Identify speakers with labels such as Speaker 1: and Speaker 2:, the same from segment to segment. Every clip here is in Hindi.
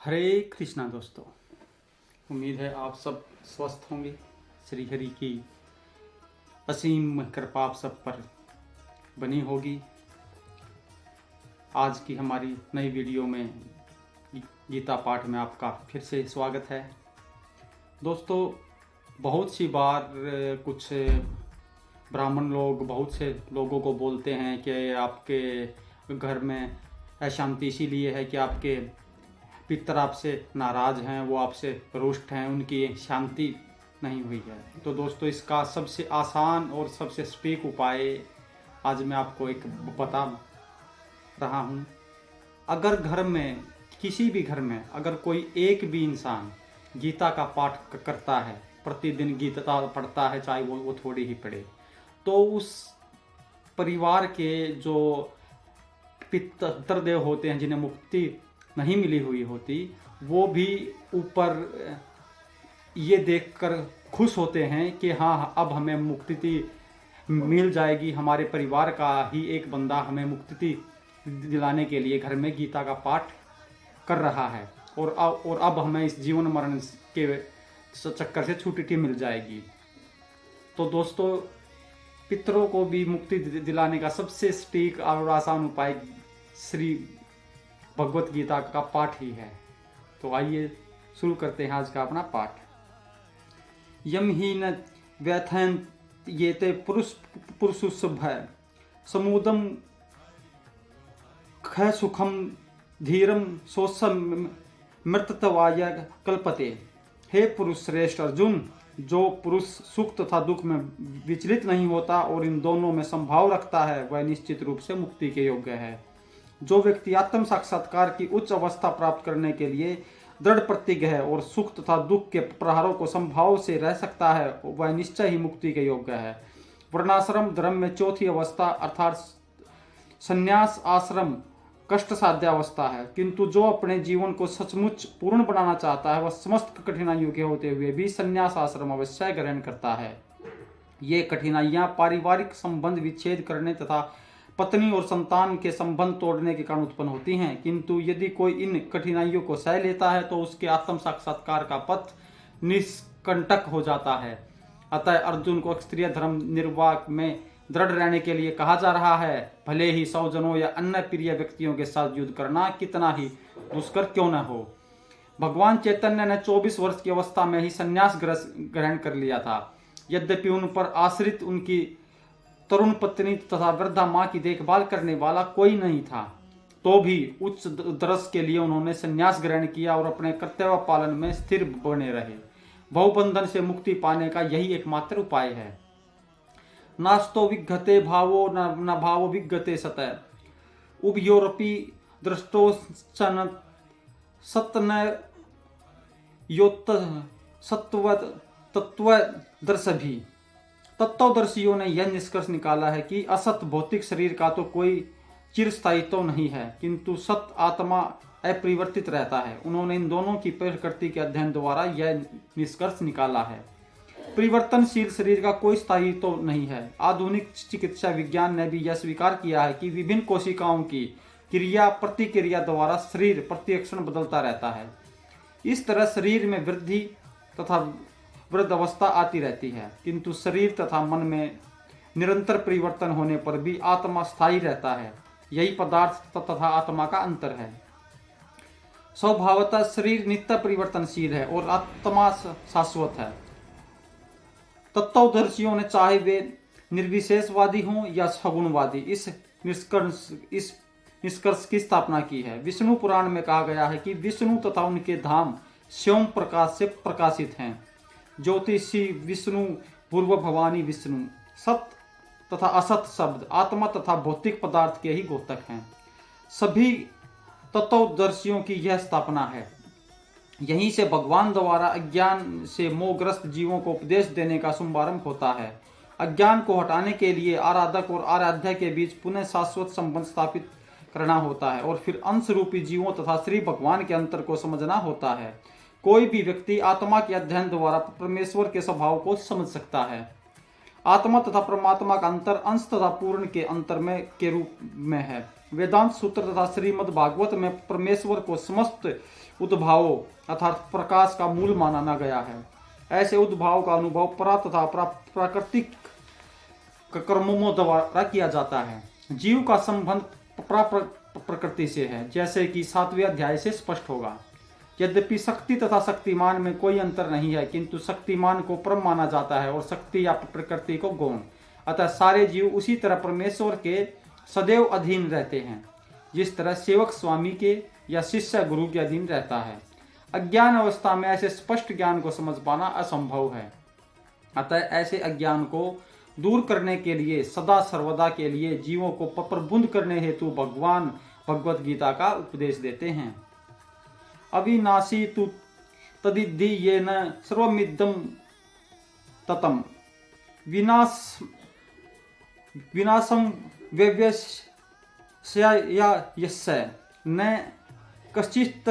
Speaker 1: हरे कृष्णा दोस्तों, उम्मीद है आप सब स्वस्थ होंगे। श्री हरि की असीम कृपा आप सब पर बनी होगी। आज की हमारी नई वीडियो में गीता पाठ में आपका फिर से स्वागत है। दोस्तों, बहुत सी बार कुछ ब्राह्मण लोग बहुत से लोगों को बोलते हैं कि आपके घर में अशांति इसीलिए है कि आपके पितर आपसे नाराज़ हैं, वो आपसे रुष्ट हैं, उनकी शांति नहीं हुई है। तो दोस्तों, इसका सबसे आसान और सबसे सटीक उपाय आज मैं आपको एक बता रहा हूँ। अगर घर में, किसी भी घर में अगर कोई एक भी इंसान गीता का पाठ करता है, प्रतिदिन गीता पढ़ता है, चाहे वो थोड़ी ही पढ़े, तो उस परिवार के जो पितृदेव होते हैं, जिन्हें मुक्ति नहीं मिली हुई होती, वो भी ऊपर ये देखकर खुश होते हैं कि हाँ, अब हमें मुक्ति मिल जाएगी। हमारे परिवार का ही एक बंदा हमें मुक्ति दिलाने के लिए घर में गीता का पाठ कर रहा है और अब हमें इस जीवन मरण के चक्कर से छुट्टी मिल जाएगी। तो दोस्तों, पितरों को भी मुक्ति दिलाने का सबसे सटीक और आसान उपाय श्री भगवत गीता का पाठ ही है। तो आइए शुरू करते हैं आज का अपना पाठ। यम ही न व्यथन ये ते पुरुषुभय समुदम ख सुखम धीरम सोसम मृतवाय कल्पते। हे पुरुष श्रेष्ठ अर्जुन, जो पुरुष सुख तथा दुख में विचलित नहीं होता और इन दोनों में संभाव रखता है, वह निश्चित रूप से मुक्ति के योग्य है। जो व्यक्ति आत्म साक्षात्कार की उच्च अवस्था प्राप्त करने के लिए दृढ़ प्रतिज्ञ है और सुख तथा दुख के प्रहारों को संभाव से रह सकता है, वह निश्चय ही मुक्ति के योग्य है। वर्णाश्रम धर्म में चौथी अवस्था अर्थात संन्यास आश्रम कष्ट साध्य अवस्था है, किंतु जो अपने जीवन को सचमुच पूर्ण बनाना चाहता है, वह समस्त कठिनाइयों के होते हुए भी संन्यास आश्रम अवश्य ग्रहण करता है। ये कठिनाइयां पारिवारिक संबंध विच्छेद करने तथा पत्नी और संतान के संबंध तोड़ने के कारण उत्पन्न होती हैं, किंतु यदि कोई इन कठिनाइयों को सह लेता है तो उसके आत्म साक्षात्कार का पथ निष्कंटक हो जाता है। अतः अर्जुन को क्षत्रिय धर्म निर्वाह में दृढ़ रहने के लिए कहा जा रहा है। भले ही 100 जनों या अन्य प्रिय व्यक्तियों के साथ युद्ध करना कितना ही दुष्कर क्यों न हो। भगवान चैतन्य ने 24 वर्ष की अवस्था में ही संन्यास ग्रहण कर लिया था। यद्यपि उन पर आश्रित उनकी तरुण पत्नी तथा वृद्धा माँ की देखभाल करने वाला कोई नहीं था, तो भी उच्च दर्श के लिए उन्होंने संन्यास ग्रहण किया और अपने कर्तव्य पालन में स्थिर बने रहे। बहुबंधन से मुक्ति पाने का यही एकमात्र उपाय है। नास्तो विघ्नते भावो न भावो विघ्नते सतः उभयोरपि दृष्टो सन सत्न योत्त सत्व तत्वदर्शी। तत्वदर्शियों ने यह निष्कर्ष निकाला है कि असत भौतिक शरीर का तो कोई चिरस्थायित्व नहीं है, किंतु सत आत्मा अपरिवर्तित रहता है। उन्होंने इन दोनों की प्रकृति के अध्ययन द्वारा यह निष्कर्ष निकाला है। परिवर्तनशील शरीर का कोई स्थायित्व नहीं है। आधुनिक चिकित्सा विज्ञान ने भी यह स्वीकार किया है कि विभिन्न कोशिकाओं की क्रिया प्रतिक्रिया द्वारा शरीर प्रतिक्षण बदलता रहता है। इस तरह शरीर में वृद्धि तथा वृद्ध अवस्था आती रहती है, किंतु शरीर तथा मन में निरंतर परिवर्तन होने पर भी आत्मा स्थायी रहता है। यही पदार्थ तथा आत्मा का अंतर है। स्वभावतः शरीर नित्य परिवर्तनशील है और आत्मा शाश्वत है। तत्वदर्शियों ने, चाहे वे निर्विशेषवादी हों या सगुणवादी, इस निष्कर्ष की स्थापना की है। विष्णु पुराण में कहा गया है कि विष्णु तथा उनके धाम स्वयं प्रकाश से प्रकाशित हैं। ज्योतिषी विष्णु, पूर्व भवानी विष्णु। सत तथा असत शब्द आत्मा तथा भौतिक पदार्थ के ही द्योतक हैं। सभी तत्वदर्शियों की यह स्थापना है। यहीं से भगवान द्वारा अज्ञान से मोहग्रस्त जीवों को उपदेश देने का शुभारंभ होता है। अज्ञान को हटाने के लिए आराधक और आराध्य के बीच पुनः शाश्वत संबंध स्थापित करना होता है और फिर अंश रूपी जीवों तथा श्री भगवान के अंतर को समझना होता है। कोई भी व्यक्ति आत्मा के अध्ययन द्वारा परमेश्वर के स्वभाव को समझ सकता है। आत्मा तथा परमात्मा का अंतर अंश तथा पूर्ण के अंतर में के रूप में है। वेदांत सूत्र तथा श्रीमद् भागवत में परमेश्वर को समस्त उद्भावों अर्थात प्रकाश का मूल माना गया है। ऐसे उद्भाव का अनुभव परा तथा प्राकृतिक कर्मों द्वारा किया जाता है। जीव का संबंध प्रकृति से है, जैसे कि 7वें अध्याय से स्पष्ट होगा। यद्यपि शक्ति तथा शक्तिमान में कोई अंतर नहीं है, किंतु शक्तिमान को परम माना जाता है और शक्ति या प्रकृति को गौण। अतः सारे जीव उसी तरह परमेश्वर के सदैव अधीन रहते हैं, जिस तरह सेवक स्वामी के या शिष्य गुरु के अधीन रहता है। अज्ञान अवस्था में ऐसे स्पष्ट ज्ञान को समझ पाना असंभव है। अतः ऐसे अज्ञान को दूर करने के लिए सदा सर्वदा के लिए जीवों को प्रबुद्ध करने हेतु भगवान भगवत गीता का उपदेश देते हैं। अविनाशी तु तदिद्धि ये न सर्वमिदं ततम विनाशम व्यवसायस्य न कश्चित्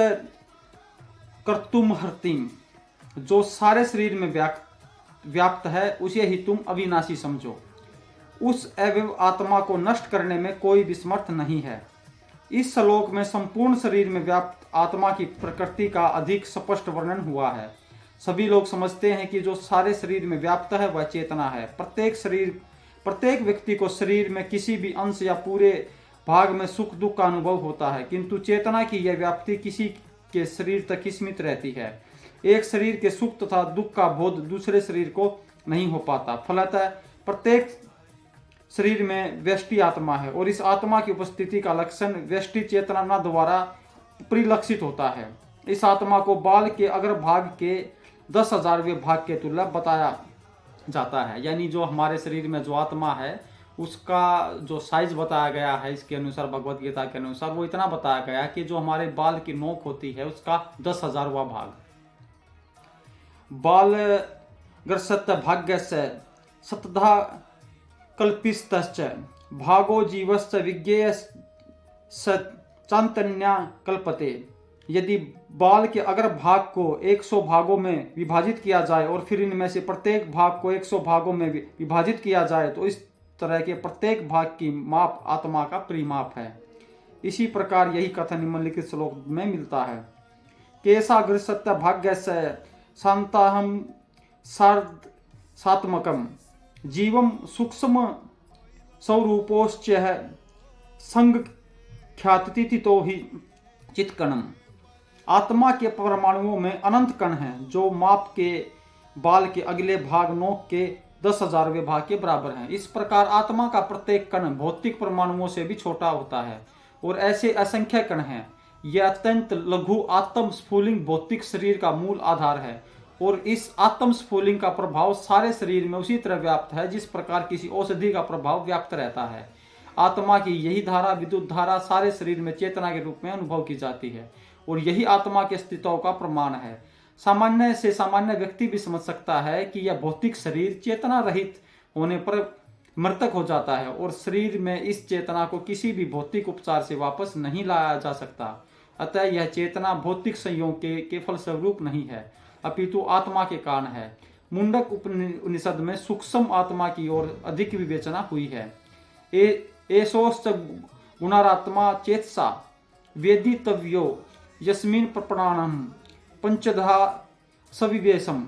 Speaker 1: कर्तुम हर्तिम। जो सारे शरीर में व्याप्त है उसे ही तुम अविनाशी समझो। उस अव्यय आत्मा को नष्ट करने में कोई विस्मर्थ नहीं है। इस श्लोक में संपूर्ण शरीर में व्याप्त आत्मा की प्रकृति का अधिक स्पष्ट वर्णन हुआ है। सभी लोग समझते हैं कि जो सारे शरीर में व्याप्त है वह चेतना है। प्रत्येक व्यक्ति को शरीर में किसी भी अंश या पूरे भाग में सुख दुख का अनुभव होता है, किंतु चेतना की यह व्याप्ति किसी के शरीर तक ही सीमित रहती है। एक शरीर के सुख तथा दुख का बोध दूसरे शरीर को नहीं हो पाता। फलतः प्रत्येक शरीर में व्यष्टि आत्मा है और इस आत्मा की उपस्थिति का लक्षण व्यष्टि चेतना द्वारा परिलक्षित होता है। इस आत्मा को बाल के अग्रभाग के 10,000वें भाग के तुल्य बताया जाता है। यानी जो हमारे शरीर में जो आत्मा है उसका जो साइज बताया गया है, इसके अनुसार भगवत गीता के अनुसार वो इतना बताया गया कि जो हमारे बाल की नोक होती है उसका 10,000वां भाग। बाल ग्रसत भाग्य से सतधा कल्पिस्तश्च भागो जीवश्च विज्ञेय चांतन्या कल्पते। यदि बाल के अग्र भाग को 100 भागों में विभाजित किया जाए और फिर इनमें से प्रत्येक भाग को 100 भागों में विभाजित किया जाए तो इस तरह के प्रत्येक भाग की माप आत्मा का परिमाप है। इसी प्रकार यही कथन निम्नलिखित श्लोक में मिलता है। केशा गृहसत्य भाग्य से शांताहम सात्मकम जीवम सूक्ष्म स्वरूपोश्च संग ख्याति तो ही चित्कणम। आत्मा के परमाणुओं में अनंत कण हैं जो माप के बाल के अगले भाग नोक के 10,000वें भाग के बराबर हैं। इस प्रकार आत्मा का प्रत्येक कण भौतिक परमाणुओं से भी छोटा होता है और ऐसे असंख्य कण हैं। यह अत्यंत लघु आत्म स्फुलिंग भौतिक शरीर का मूल आधार है और इस आत्म स्फुलिंग का प्रभाव सारे शरीर में उसी तरह व्याप्त है जिस प्रकार किसी औषधि का प्रभाव व्याप्त रहता है। आत्मा की यही धारा विद्युत धारा सारे शरीर में चेतना के रूप में अनुभव की जाती है और यही आत्मा के अस्तित्व का प्रमाण है। सामान्य से सामान्य व्यक्ति भी समझ सकता है कि यह भौतिक शरीर चेतना रहित होने पर मृतक हो जाता है और शरीर में इस चेतना को किसी भी भौतिक उपचार से वापस नहीं लाया जा सकता। अतः यह चेतना भौतिक संयोग के फलस्वरूप नहीं है अपितु आत्मा के कारण है। मुंडक उपनिषद में सूक्ष्म आत्मा की ओर अधिक विवेचना हुई है। एषोश्च गुणारात्मा चेतसा वेदितव्यो यस्मिन् प्राणम पंचधा सविवेशम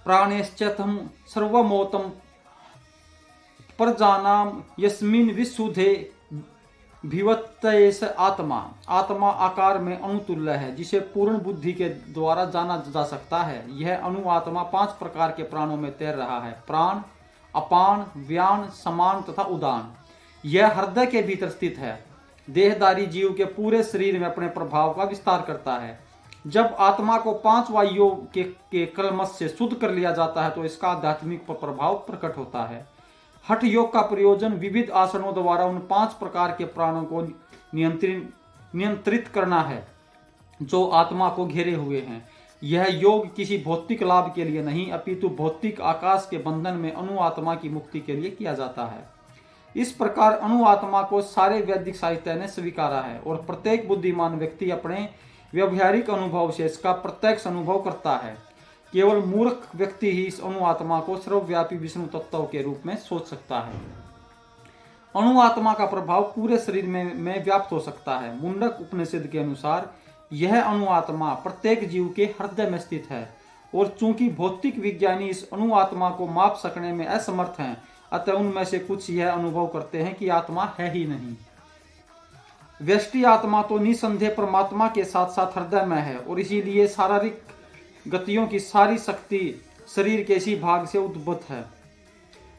Speaker 1: प्राणेश्चतम सर्वमोतम प्रजानाम यस्मिन् विशुद्धे भिवत्येष आत्मा। आत्मा आकार में अणुतुल्य है जिसे पूर्ण बुद्धि के द्वारा जाना जा सकता है। यह अणु आत्मा 5 प्रकार के प्राणों में तैर रहा है। प्राण, अपान, व्यान, समान तथा उदान। यह हृदय के भीतर स्थित है। देहधारी जीव के पूरे शरीर में अपने प्रभाव का विस्तार करता है। जब आत्मा को 5 वायुओं के कलमश से शुद्ध कर लिया जाता है तो इसका आध्यात्मिक प्रभाव प्रकट होता है। हठ योग का प्रयोजन विविध आसनों द्वारा उन 5 प्रकार के प्राणों को नियंत्रित करना है जो आत्मा को घेरे हुए हैं। यह योग किसी भौतिक लाभ के लिए नहीं अपितु भौतिक आकाश के बंधन में अणु आत्मा की मुक्ति के लिए किया जाता है। इस प्रकार अणु आत्मा को सारे वैदिक साहित्य ने स्वीकारा है और प्रत्येक बुद्धिमान व्यक्ति अपने व्यवहारिक अनुभव से इसका प्रत्यक्ष अनुभव करता है। केवल मूर्ख व्यक्ति ही इस अणु आत्मा को सर्वव्यापी विष्णु तत्व के रूप में सोच सकता है। अणु आत्मा का प्रभाव पूरे शरीर में व्याप्त हो सकता है। मुंडक उपनिषद के अनुसार यह अणु आत्मा प्रत्येक जीव के हृदय में स्थित है, और चूंकि भौतिक विज्ञानी इस अणु आत्मा को माप सकने में असमर्थ हैं, अतः उनमें से कुछ यह अनुभव करते हैं कि आत्मा है ही नहीं। व्यष्टि आत्मा तो निसंदेह परमात्मा के साथ साथ हृदय में है, और इसीलिए शारीरिक गतियों की सारी शक्ति शरीर के इसी भाग से उद्भूत है।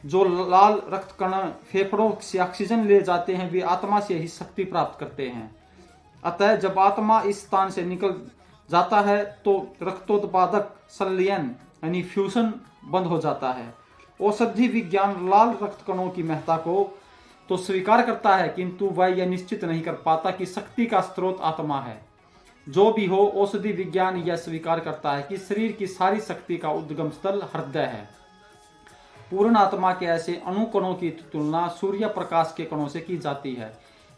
Speaker 1: जो लाल रक्त कण फेफड़ों से ऑक्सीजन ले जाते हैं, वे आत्मा से ही शक्ति प्राप्त करते हैं। अतः जब आत्मा इस स्थान से निकल जाता है तो रक्तोत्पादक संलयन यानी फ्यूजन बंद हो जाता है। औषधि विज्ञान लाल रक्त कणों की महत्ता को तो स्वीकार करता है, किंतु वह यह निश्चित नहीं कर पाता कि शक्ति का स्रोत आत्मा है। जो भी हो, औषधि विज्ञान यह स्वीकार करता है कि शरीर की सारी शक्ति का उद्गम स्थल हृदय है। पूर्ण आत्मा के ऐसे अणु कणों की तुलना सूर्य प्रकाश के कणों से की जाती है।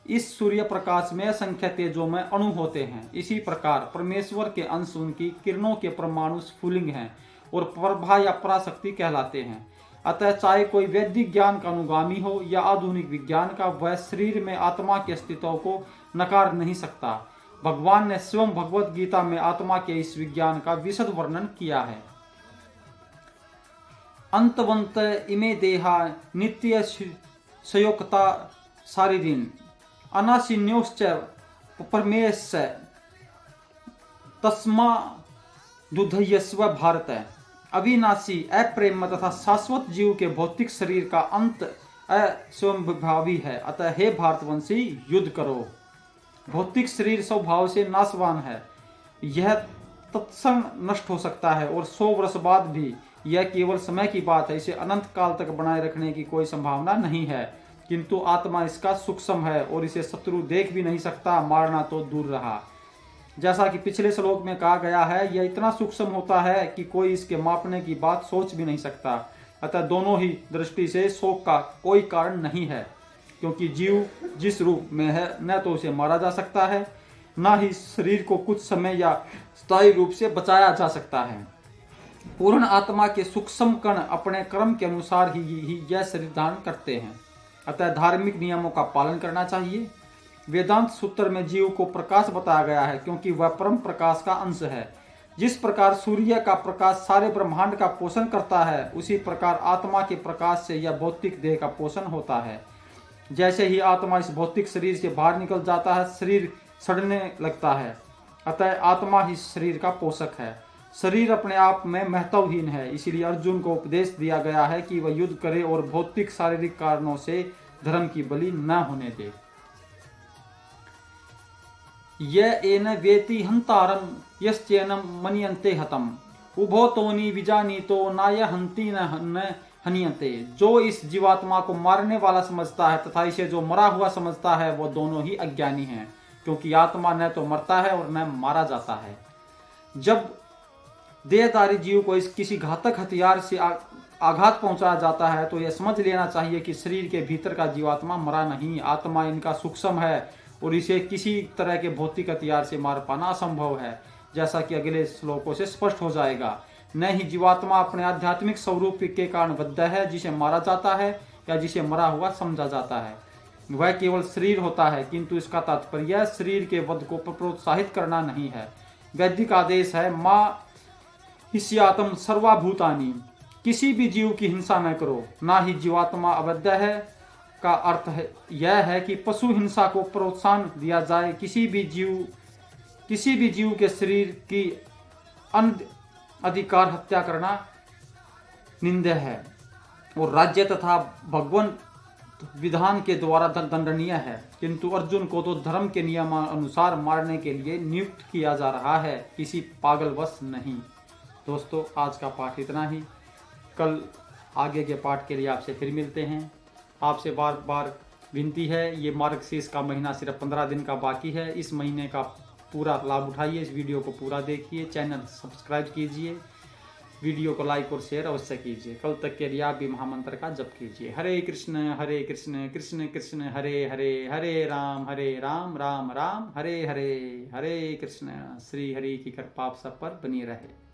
Speaker 1: इस सूर्य प्रकाश में असंख्य तेजों में अणु होते हैं। इसी प्रकार परमेश्वर के अंश उनकी किरणों के परमाणु स्फुलिंग हैं और प्रभा या पराशक्ति कहलाते हैं। अतः चाहे कोई वैदिक ज्ञान का अनुगामी हो या आधुनिक विज्ञान का, वह शरीर में आत्मा के अस्तित्व को नकार नहीं सकता। भगवान ने स्वयं भगवत गीता में आत्मा के इस विज्ञान का विशद वर्णन किया है। अंतवंत इमे देहा नित्य संयोक्ता शारीरिन अनाशिन्योश्च परमेश तस्मा दुधयस्व भारत। अविनाशी अप्रेम तथा शाश्वत जीव के भौतिक शरीर का अंत अस्वभावी है। अतः हे भारतवंशी, युद्ध करो। भौतिक शरीर स्वभाव से नाशवान है, यह तत्क्षण नष्ट हो सकता है, और 100 वर्ष बाद भी यह केवल समय की बात है। इसे अनंत काल तक बनाए रखने की कोई संभावना नहीं है, किंतु आत्मा इसका सूक्ष्म है और इसे शत्रु देख भी नहीं सकता, मारना तो दूर रहा। जैसा कि पिछले श्लोक में कहा गया है, यह इतना सूक्ष्म होता है कि कोई इसके मापने की बात सोच भी नहीं सकता। अतः दोनों ही दृष्टि से शोक का कोई कारण नहीं है, क्योंकि जीव जिस रूप में है न तो उसे मारा जा सकता है, न ही शरीर को कुछ समय या स्थायी रूप से बचाया जा सकता है। पूर्ण आत्मा के सूक्ष्म कण अपने कर्म के अनुसार ही यह शरीर धारण करते हैं। अतः धार्मिक नियमों का पालन करना चाहिए। वेदांत सूत्र में जीव को प्रकाश बताया गया है, क्योंकि वह परम प्रकाश का अंश है। जिस प्रकार सूर्य का प्रकाश सारे ब्रह्मांड का पोषण करता है, उसी प्रकार आत्मा के प्रकाश से यह भौतिक देह का पोषण होता है। जैसे ही आत्मा इस भौतिक शरीर से बाहर निकल जाता है, शरीर सड़ने लगता है। अतः आत्मा ही शरीर का पोषक है। शरीर अपने आप में महत्वहीन है, इसीलिए अर्जुन को उपदेश दिया गया है कि वह युद्ध करे और भौतिक शारीरिक कारणों से धर्म की बलि न होने दे। यह एन वेति हंतारम यश्चैनम मनियन्ते हतम उभो तोनि विजानीतो नाय हंति न हनियन्ते। जो इस जीवात्मा को मारने वाला समझता है तथा इसे जो मरा हुआ समझता है, वो दोनों ही अज्ञानी हैं, क्योंकि आत्मा न तो मरता है और न मारा जाता है। जब देहधारी जीव को इस किसी घातक हथियार से आघात पहुंचाया जाता है, तो यह समझ लेना चाहिए कि शरीर के भीतर का जीवात्मा मरा नहीं, आत्मा इनका सूक्ष्म है और इसे किसी तरह के भौतिक हथियार से मार पाना असंभव है, जैसा कि अगले श्लोकों से स्पष्ट हो जाएगा। न ही जीवात्मा अपने आध्यात्मिक स्वरूप के कारण बद्ध है, जिसे मारा जाता है या जिसे मरा हुआ समझा जाता है। वह केवल शरीर होता है, किंतु इसका तात्पर्य शरीर के वध को प्रोत्साहित करना नहीं है। वैदिक आदेश है, माँ हिस्यातम सर्वाभूतानि, किसी भी जीव की हिंसा न करो। ना ही जीवात्मा अवैध है का अर्थ है यह है कि पशु हिंसा को प्रोत्साहन दिया जाए। किसी भी जीव के शरीर की अधिकार हत्या करना निंदा है और राज्य तथा भगवान विधान के द्वारा दंडनीय है, किंतु अर्जुन को तो धर्म के नियमानुसार मारने के लिए नियुक्त किया जा रहा है, किसी पागलवश नहीं। दोस्तों, आज का पाठ इतना ही। कल आगे के पाठ के लिए आपसे फिर मिलते हैं। आपसे बार बार विनती है, ये मार्गशीर्ष का महीना सिर्फ 15 दिन का बाकी है। इस महीने का पूरा लाभ उठाइए, इस वीडियो को पूरा देखिए, चैनल सब्सक्राइब कीजिए, वीडियो को लाइक और शेयर अवश्य कीजिए। कल तक के लिए आप भी महामंत्र का जप कीजिए। हरे कृष्ण कृष्ण कृष्ण हरे हरे, हरे राम राम राम हरे हरे, हरे कृष्ण। श्री हरि की कृपा आप सब पर बनी रहे।